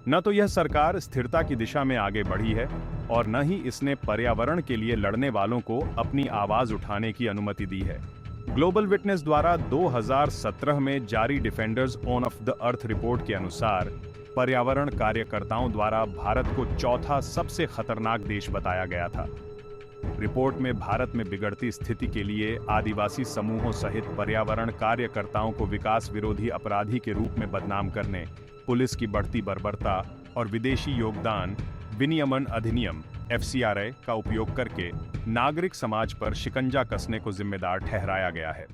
न तो यह सरकार स्थिरता की दिशा में आगे बढ़ी है और न ही इसने पर्यावरण के लिए लड़ने वालों को अपनी आवाज उठाने की अनुमति दी है। ग्लोबल विटनेस द्वारा 2017 में जारी defenders of the earth report के अनुसार पर्यावरण कार्यकर्ताओं द्वारा भारत को चौथा सबसे खतरनाक देश बताया गया था। रिपोर्ट में भारत में बिगड़ती स्थिति के लिए आदिवासी समूहों सहित पर्यावरण कार्यकर्ताओं को विकास विरोधी अपराधी के रूप में बदनाम करने, पुलिस की बढ़ती बर्बरता और विदेशी योगदान विनियमन अधिनियम (FCRA) का उपयोग करके नागरिक समाज पर शिकंजा कसने को जिम्मेदार ठहराया गया है।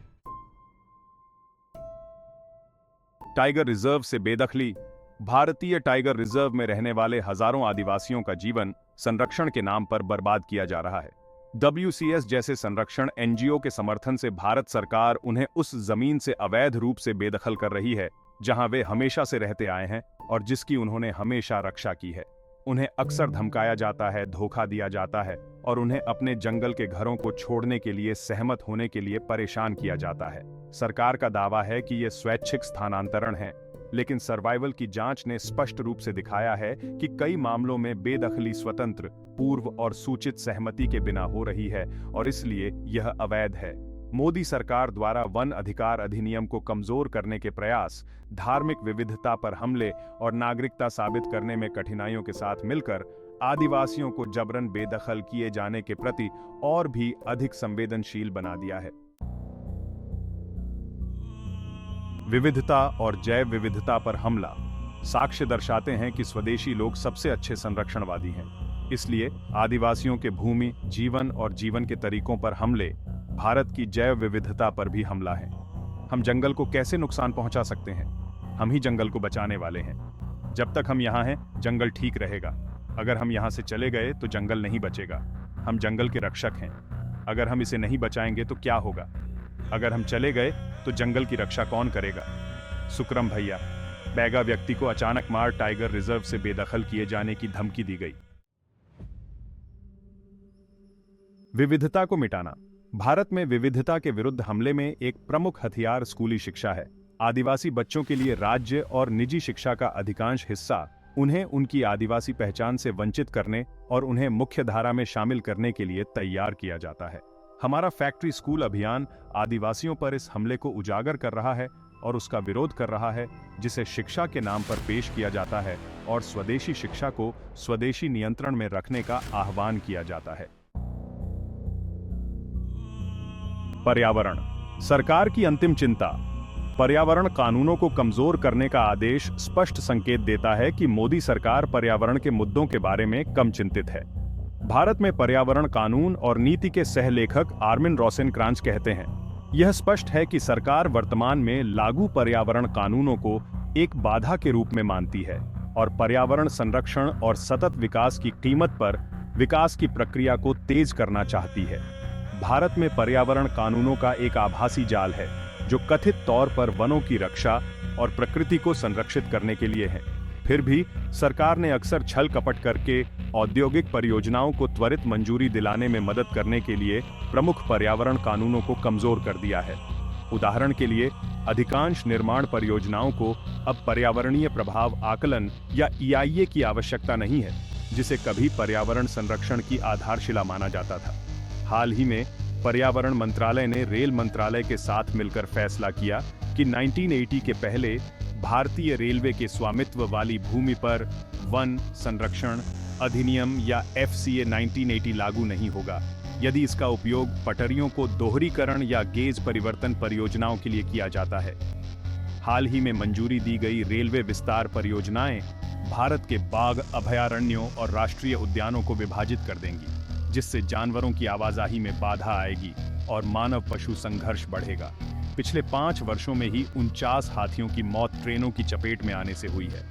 टाइगर रिजर्व से बेदखली। भारतीय टाइगर रिजर्व में रहने वाले हजारों आदिवासियों का जीवन संरक्षण के नाम पर बर्बाद किया जा रहा है। WCS जैसे संरक्षण NGO के समर्थन से भारत सरकार उन्हें उस जमीन से अवैध रूप से बेदखल कर रही है जहां वे हमेशा से रहते आए हैं और जिसकी उन्होंने हमेशा रक्षा की है। उन्हें अक्सर धमकाया जाता है, धोखा दिया जाता है और उन्हें अपने जंगल के घरों को छोड़ने के लिए सहमत होने के लिए परेशान किया जाता है। सरकार का दावा है कि यह स्वैच्छिक स्थानांतरण है, लेकिन सर्वाइवल की जांच ने स्पष्ट रूप से दिखाया है कि कई मामलों में बेदखली स्वतंत्र, पूर्व और सूचित सहमति के बिना हो रही है और इसलिए यह अवैध है। मोदी सरकार द्वारा वन अधिकार अधिनियम को कमजोर करने के प्रयास, धार्मिक विविधता पर हमले और नागरिकता साबित करने में कठिनाइयों के साथ मिलकर आदिवासियों को जबरन बेदखल किए जाने के प्रति और भी अधिक संवेदनशील बना दिया है। विविधता और जैव विविधता पर हमला। साक्ष्य दर्शाते हैं कि स्वदेशी लोग सबसे अच्छे संरक्षणवादी हैं। इसलिए आदिवासियों के भूमि, जीवन और जीवन के तरीकों पर हमले भारत की जैव विविधता पर भी हमला है। हम जंगल को कैसे नुकसान पहुंचा सकते हैं? हम ही जंगल को बचाने वाले हैं। जब तक हम यहाँ हैं, जंगल ठीक रहेगा। अगर हम यहाँ से चले गए तो जंगल नहीं बचेगा। हम जंगल के रक्षक हैं। अगर हम इसे नहीं बचाएंगे तो क्या होगा? अगर हम चले गए तो जंगल की रक्षा कौन करेगा? सुकरम भैया, बैगा व्यक्ति को अचानक मार टाइगर रिजर्व से बेदखल किए जाने की धमकी दी गई। विविधता को मिटाना। भारत में विविधता के विरुद्ध हमले में एक प्रमुख हथियार स्कूली शिक्षा है। आदिवासी बच्चों के लिए राज्य और निजी शिक्षा का अधिकांश हिस्सा उन्हें उनकी आदिवासी पहचान से वंचित करने और उन्हें मुख्य धारा में शामिल करने के लिए तैयार किया जाता है। हमारा फैक्ट्री स्कूल अभियान आदिवासियों पर इस हमले को उजागर कर रहा है और उसका विरोध कर रहा है, जिसे शिक्षा के नाम पर पेश किया जाता है और स्वदेशी शिक्षा को स्वदेशी नियंत्रण में रखने का आह्वान किया जाता है। पर्यावरण। सरकार की अंतिम चिंता। पर्यावरण कानूनों को कमजोर करने का आदेश स्पष्ट संकेत देता है कि मोदी सरकार पर्यावरण के मुद्दों के बारे में कम चिंतित है। भारत में पर्यावरण कानून और नीति के सहलेखक आर्मिन रोसेनक्रांच कहते हैं, यह स्पष्ट है कि सरकार वर्तमान में लागू पर्यावरण कानूनों को एक बाधा के रूप में मानती है और पर्यावरण संरक्षण और सतत विकास की कीमत पर विकास की प्रक्रिया को तेज करना चाहती है। भारत में पर्यावरण कानूनों का एक आभासी जाल है, जो कथित तौर पर वनों की रक्षा और प्रकृति को संरक्षित करने के लिए हैं। फिर भी सरकार ने अक्सर छल कपट करके औद्योगिक परियोजनाओं को त्वरित मंजूरी दिलाने में मदद करने के लिए प्रमुख पर्यावरण कानूनों को कमजोर कर दिया है। उदाहरण के लिए, अधिकांश निर्माण परियोजनाओं को अब पर्यावरणीय प्रभाव आकलन या EIA की आवश्यकता नहीं है, जिसे कभी पर्यावरण संरक्षण की आधारशिला माना जाता था। हाल ही में पर्यावरण मंत्रालय ने रेल मंत्रालय के साथ मिलकर फैसला किया कि 1980 के पहले भारतीय रेलवे के स्वामित्व वाली भूमि पर वन संरक्षण अधिनियम या FCA 1980 लागू नहीं होगा, यदि इसका उपयोग पटरियों को दोहरीकरण या गेज परिवर्तन परियोजनाओं के लिए किया जाता है। हाल ही में मंजूरी दी गई रेलवे विस्तार परियोजनाएं भारत के बाघ अभयारण्यों और राष्ट्रीय उद्यानों को विभाजित कर देंगी, जिससे जानवरों की आवाजाही में बाधा आएगी और मानव पशु संघर्ष बढ़ेगा। पिछले 5 वर्षों में ही 49 हाथियों की मौत ट्रेनों की चपेट में आने से हुई है।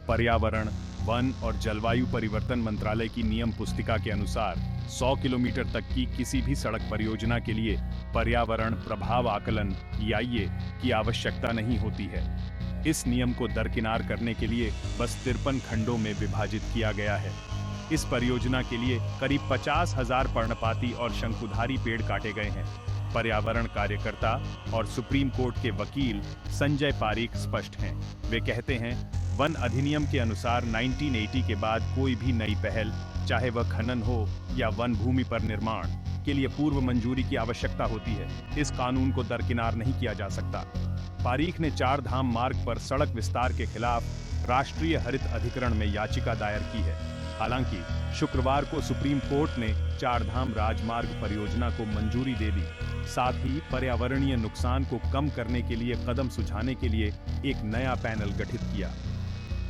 पर्यावरण, वन और जलवायु परिवर्तन मंत्रालय की नियम पुस्तिका के अनुसार 100 किलोमीटर तक की किसी भी सड़क परियोजना के लिए पर्यावरण प्रभाव आकलन EIA की आवश्यकता नहीं होती है। इस नियम को दरकिनार करने के लिए बस 53 खंडों में विभाजित किया गया है। इस परियोजना के लिए करीब 50,000 पर्णपाती और शंकुधारी पेड़ काटे गए हैं। पर्यावरण कार्यकर्ता और सुप्रीम कोर्ट के वकील संजय पारीक स्पष्ट हैं। वे कहते हैं, वन अधिनियम के अनुसार 1980 के बाद कोई भी नई पहल, चाहे वह खनन हो या वन भूमि पर निर्माण, के लिए पूर्व मंजूरी की आवश्यकता होती है। इस कानून को दरकिनार नहीं किया जा सकता। पारीक ने 4 धाम मार्ग पर सड़क विस्तार के खिलाफ राष्ट्रीय हरित अधिकरण में याचिका दायर की है। हालांकि शुक्रवार को सुप्रीम कोर्ट ने 4 धाम राजमार्ग परियोजना को मंजूरी दे दी। साथ ही पर्यावरणीय नुकसान को कम करने के लिए कदम सुझाने के लिए एक नया पैनल गठित किया।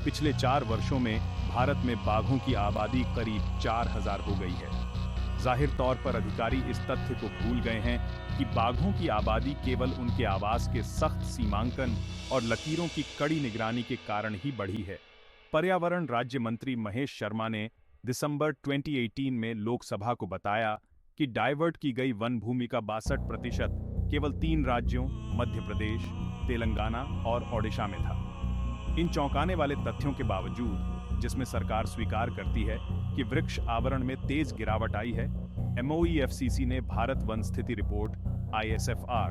पिछले 4 वर्षों में भारत में बाघों की आबादी करीब 4000 हो गई है। जाहिर तौर पर अधिकारी इस तथ्य को भूल गए हैं कि बाघों की आबादी केवल उनके आवास के सख्त सीमांकन और लकीरों की कड़ी निगरानी के कारण ही बढ़ी है। पर्यावरण राज्य मंत्री महेश शर्मा ने दिसंबर 2018 में लोकसभा को बताया कि डाइवर्ट की गई वन भूमि का 62% केवल 3 राज्यों मध्य प्रदेश, तेलंगाना और ओडिशा में था। इन चौंकाने वाले तथ्यों के बावजूद, जिसमें सरकार स्वीकार करती है कि वृक्ष आवरण में तेज गिरावट आई है, MoEFCC ने भारत वन स्थिति रिपोर्ट ISFR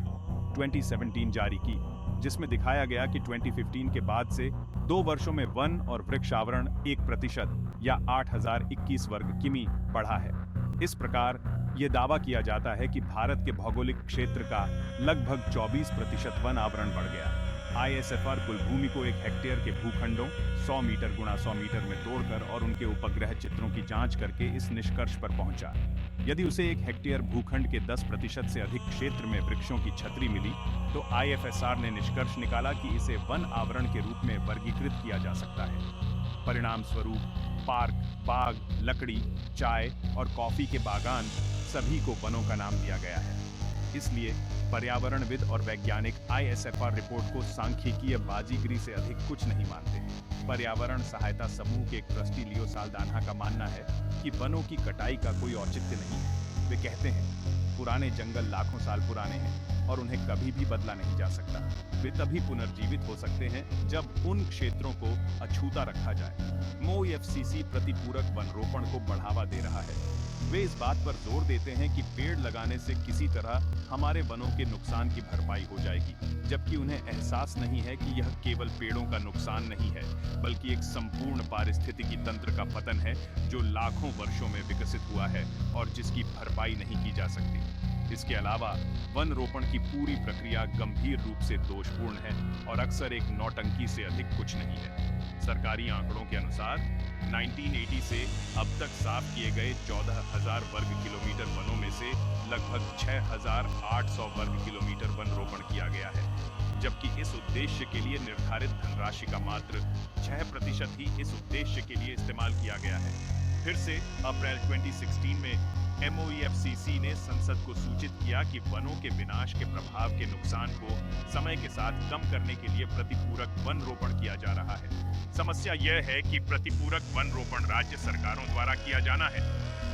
2017 जारी की, जिसमें दिखाया गया कि 2015 के बाद से 2 वर्षों में वन और वृक्ष आवरण 1% या 8021 वर्ग किमी बढ़ा है। इस प्रकार यह दावा किया जाता है कि भारत के भौगोलिक क्षेत्र का लगभग 24% वन आवरण बढ़ गया। ISFR कुल भूमि को 1 हेक्टेयर के भूखंडों 100 मीटर गुणा 100 मीटर में तोड़कर और उनके उपग्रह चित्रों की जांच करके इस निष्कर्ष पर पहुंचा। यदि उसे 1 हेक्टेयर भूखंड के 10% से अधिक क्षेत्र में वृक्षों की छतरी मिली, तो IFSR ने निष्कर्ष निकाला कि इसे वन आवरण के रूप में वर्गीकृत किया जा सकता है। परिणाम स्वरूप पार्क, बाग, लकड़ी, चाय और कॉफी के बागान सभी को वनों का नाम दिया गया है। इसलिए पर्यावरणविद और वैज्ञानिक ISFR रिपोर्ट को सांख्यिकीय बाजीगरी से अधिक कुछ नहीं मानते। पर्यावरण सहायता समूह के एक ट्रस्टी लियो साल्दाना का मानना है कि वनों की कटाई का कोई औचित्य नहीं है। वे कहते हैं, पुराने जंगल लाखों साल पुराने हैं और उन्हें कभी भी बदला नहीं जा सकता। वे तभी पुनर्जीवित हो सकते हैं जब उन क्षेत्रों को अछूता रखा जाए। MoEFCC प्रतिपूरक वन रोपण को बढ़ावा दे रहा है। वे इस बात पर जोर देते हैं कि पेड़ लगाने से किसी तरह हमारे वनों के नुकसान की भरपाई हो जाएगी, जबकि उन्हें एहसास नहीं है कि यह केवल पेड़ों का नुकसान नहीं है, बल्कि एक संपूर्ण पारिस्थितिकी तंत्र का पतन है जो लाखों वर्षों में विकसित हुआ है और जिसकी भरपाई नहीं की जा सकती। इसके अलावा वन रोपण की पूरी प्रक्रिया गंभीर रूप से दोषपूर्ण है और अक्सर एक नौटंकी से अधिक कुछ नहीं है। सरकारी आंकड़ों के अनुसार 1980 से अब तक साफ किए गए 14,000 वर्ग किलोमीटर वनों में से लगभग 6,800 वर्ग किलोमीटर वन रोपण किया गया है, जबकि इस उद्देश्य के लिए निर्धारित धनराशि का मात्र 6% ही इस उद्देश्य के लिए इस्तेमाल किया गया है। फिर से अप्रैल 2016 में MoEFCC ने संसद को सूचित किया कि वनों के विनाश के प्रभाव के नुकसान को समय के साथ कम करने के लिए प्रतिपूरक वन रोपण किया जा रहा है। समस्या यह है कि प्रतिपूरक वन रोपण राज्य सरकारों द्वारा किया जाना है,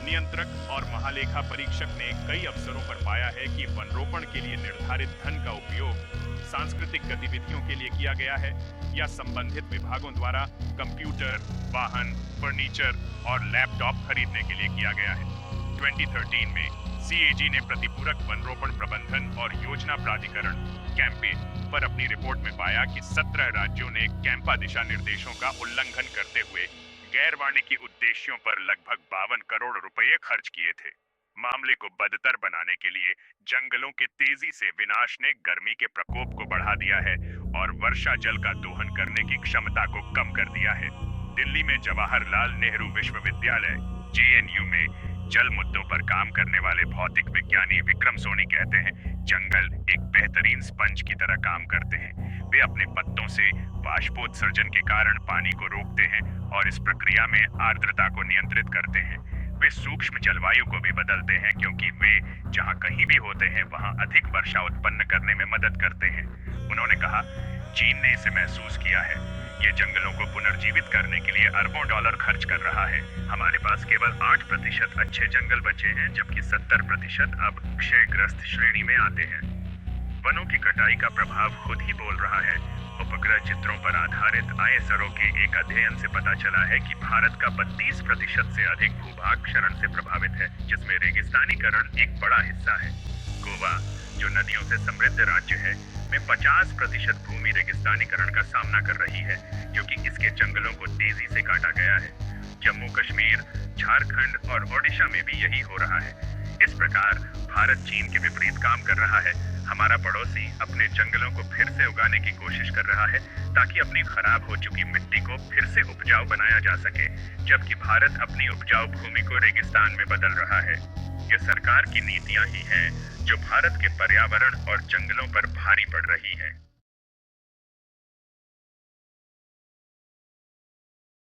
नियंत्रक और महालेखा परीक्षक ने कई अवसरों पर पाया है कि वनरोपण के लिए निर्धारित धन का उपयोग सांस्कृतिक गतिविधियों के लिए किया गया है या संबंधित विभागों द्वारा कंप्यूटर, वाहन, फर्नीचर और लैपटॉप खरीदने के लिए किया गया है। 2013 में सीएजी ने प्रतिपूरक वनरोपण प्रबंधन और योजना प्राधिकरण कैंपे पर अपनी रिपोर्ट में पाया कि 17 राज्यों ने कैंपा दिशा निर्देशों का उल्लंघन करते हुए गैर वाणिज्यिक उद्देश्यों पर लगभग 52 करोड़ रुपए खर्च किए थे। मामले को बदतर बनाने के लिए जंगलों के तेजी से विनाश ने गर्मी के प्रकोप को बढ़ा दिया है और वर्षा जल का दोहन करने की क्षमता को कम कर दिया है। दिल्ली में जवाहरलाल नेहरू विश्वविद्यालय जेएनयू में जल मुद्दों पर काम करने वाले भौतिक विज्ञानी विक्रम सोनी कहते हैं, जंगल एक बेहतरीन स्पंज की तरह काम करते हैं। वे अपने पत्तों से बाष्पोत्सर्जन के कारण पानी को रोकते हैं और इस प्रक्रिया में आर्द्रता को नियंत्रित करते हैं। वे सूक्ष्म जलवायु को भी बदलते हैं क्योंकि वे जहां कहीं भी होते हैं वहां अधिक वर्षा उत्पन्न करने में मदद करते हैं। उन्होंने कहा, चीन ने इसे महसूस किया है। ये जंगलों को पुनर्जीवित करने के लिए अरबों डॉलर खर्च कर रहा है। हमारे पास केवल 8% अच्छे जंगल बचे हैं, जबकि 70% अब क्षयग्रस्त श्रेणी में आते हैं। वनों की कटाई का प्रभाव खुद ही बोल रहा है। उपग्रह चित्रों पर आधारित आईएसआरओ के एक अध्ययन से पता चला है कि भारत का 32% से अधिक भूभाग क्षरण से प्रभावित है, जिसमें रेगिस्तानीकरण एक बड़ा हिस्सा है। गोवा, जो नदियों से समृद्ध राज्य है, में 50% भूमि रेगिस्तानीकरण का सामना कर रही है, क्योंकि इसके जंगलों को तेजी से काटा गया है। जम्मू कश्मीर, झारखंड और ओडिशा में भी यही हो रहा है। इस प्रकार भारत चीन के विपरीत काम कर रहा है। हमारा पड़ोसी अपने जंगलों को फिर से उगाने की कोशिश कर रहा है ताकि अपनी खराब हो चुकी मिट्टी को फिर से उपजाऊ बनाया जा सके, जबकि भारत अपनी उपजाऊ भूमि को रेगिस्तान में बदल रहा है। ये सरकार की नीतियां ही हैं जो भारत के पर्यावरण और जंगलों पर भारी पड़ रही हैं।